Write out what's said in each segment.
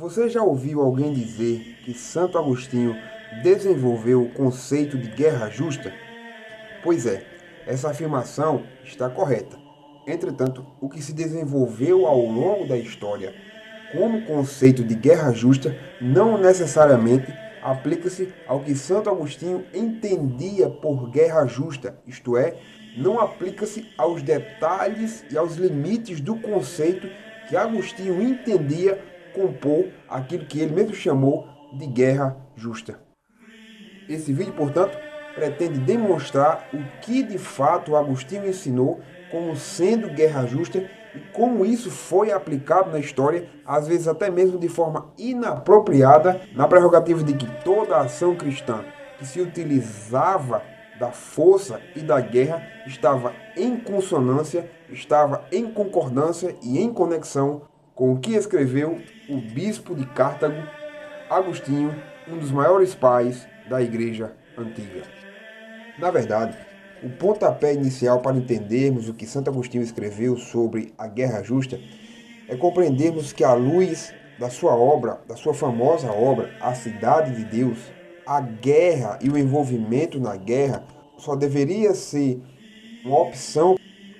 Você já ouviu alguém dizer que Santo Agostinho desenvolveu o conceito de guerra justa? Pois é, essa afirmação está correta. Entretanto, o que se desenvolveu ao longo da história como conceito de guerra justa não necessariamente aplica-se ao que Santo Agostinho entendia por guerra justa, isto é, não aplica-se aos detalhes e aos limites do conceito que Agostinho entendia compor aquilo que ele mesmo chamou de guerra justa. Esse vídeo, portanto, pretende demonstrar o que de fato Agostinho ensinou como sendo guerra justa e como isso foi aplicado na história, às vezes até mesmo de forma inapropriada, na prerrogativa de que toda ação cristã que se utilizava da força e da guerra estava em consonância, estava em concordância e em conexão com o que escreveu o bispo de Cartago, Agostinho, um dos maiores pais da Igreja Antiga. Na verdade, o pontapé inicial para entendermos o que Santo Agostinho escreveu sobre a guerra justa é compreendermos que, à luz da sua obra, da sua famosa obra, A Cidade de Deus, a guerra e o envolvimento na guerra só deveria ser uma opção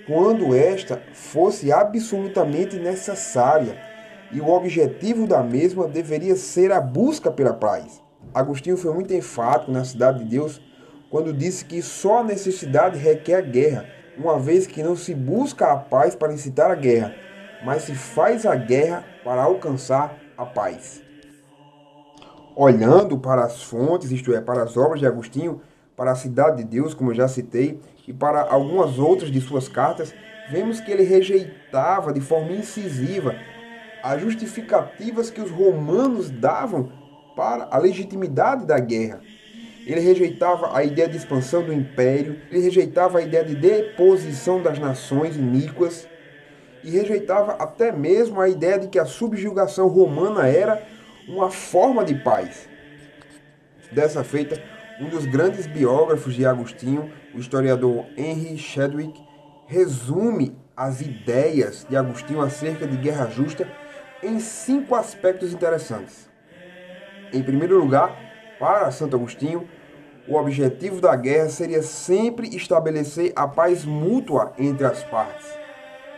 quando esta fosse absolutamente necessária e o objetivo da mesma deveria ser a busca pela paz. Agostinho foi muito enfático na Cidade de Deus quando disse que só a necessidade requer a guerra, uma vez que não se busca a paz para incitar a guerra, mas se faz a guerra para alcançar a paz. Olhando para as fontes, isto é, para as obras de Agostinho, para a Cidade de Deus, como eu já citei, e para algumas outras de suas cartas, vemos que ele rejeitava de forma incisiva as justificativas que os romanos davam para a legitimidade da guerra. Ele rejeitava a ideia de expansão do império, ele rejeitava a ideia de deposição das nações iníquas e rejeitava até mesmo a ideia de que a subjugação romana era uma forma de paz. Dessa feita, um dos grandes biógrafos de Agostinho, o historiador Henry Chadwick, resume as ideias de Agostinho acerca de guerra justa em 5 aspectos interessantes. Em primeiro lugar, para Santo Agostinho, o objetivo da guerra seria sempre estabelecer a paz mútua entre as partes.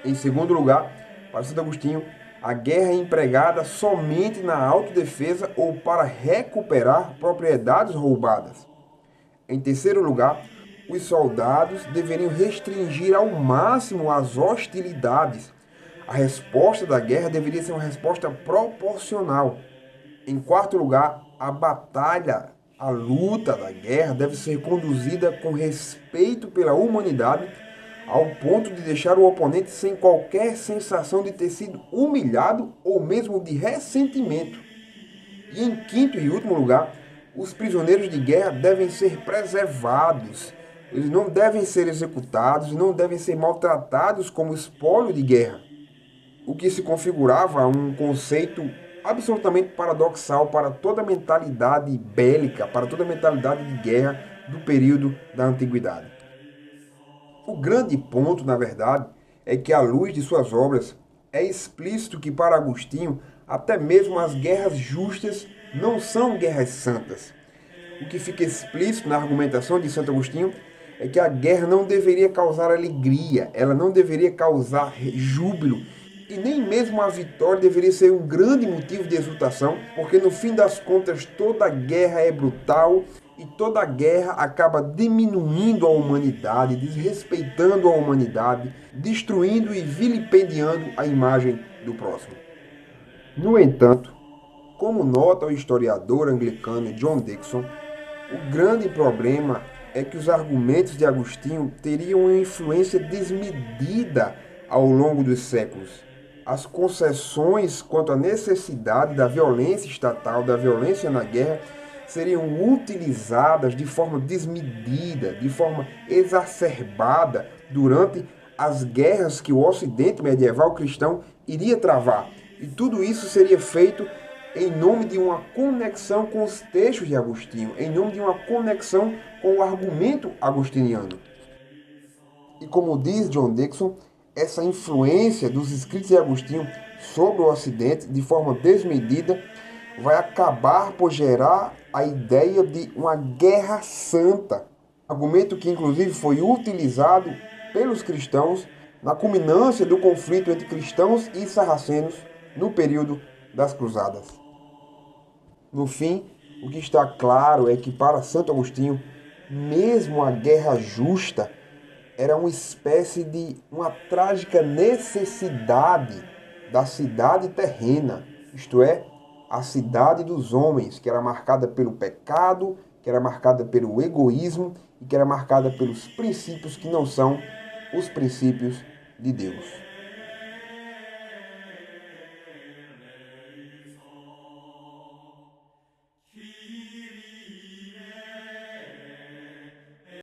Em segundo lugar, para Santo Agostinho, a guerra é empregada somente na autodefesa ou para recuperar propriedades roubadas. Em terceiro lugar, os soldados deveriam restringir ao máximo as hostilidades. A resposta da guerra deveria ser uma resposta proporcional. Em quarto lugar, a batalha, a luta da guerra deve ser conduzida com respeito pela humanidade, ao ponto de deixar o oponente sem qualquer sensação de ter sido humilhado ou mesmo de ressentimento. E em quinto e último lugar, os prisioneiros de guerra devem ser preservados. Eles não devem ser executados, não devem ser maltratados como espólio de guerra, o que se configurava um conceito absolutamente paradoxal para toda a mentalidade bélica, para toda a mentalidade de guerra do período da antiguidade. O grande ponto, na verdade, é que, à luz de suas obras, é explícito que, para Agostinho, até mesmo as guerras justas não são guerras santas. O que fica explícito na argumentação de Santo Agostinho é que a guerra não deveria causar alegria, ela não deveria causar júbilo, e nem mesmo a vitória deveria ser um grande motivo de exultação, porque no fim das contas toda guerra é brutal e toda guerra acaba diminuindo a humanidade, desrespeitando a humanidade, destruindo e vilipendiando a imagem do próximo. No entanto, como nota o historiador anglicano John Dickson, o grande problema é que os argumentos de Agostinho teriam uma influência desmedida ao longo dos séculos. As concessões quanto à necessidade da violência estatal, da violência na guerra, seriam utilizadas de forma desmedida, de forma exacerbada durante as guerras que o Ocidente medieval cristão iria travar. E tudo isso seria feito em nome de uma conexão com os textos de Agostinho, em nome de uma conexão com o argumento agostiniano. E como diz John Dickson, essa influência dos escritos de Agostinho sobre o Ocidente de forma desmedida vai acabar por gerar a ideia de uma guerra santa. Argumento que inclusive foi utilizado pelos cristãos na culminância do conflito entre cristãos e sarracenos no período das Cruzadas. No fim, o que está claro é que para Santo Agostinho, mesmo a guerra justa era uma espécie de uma trágica necessidade da cidade terrena, isto é, a cidade dos homens, que era marcada pelo pecado, que era marcada pelo egoísmo e que era marcada pelos princípios que não são os princípios de Deus.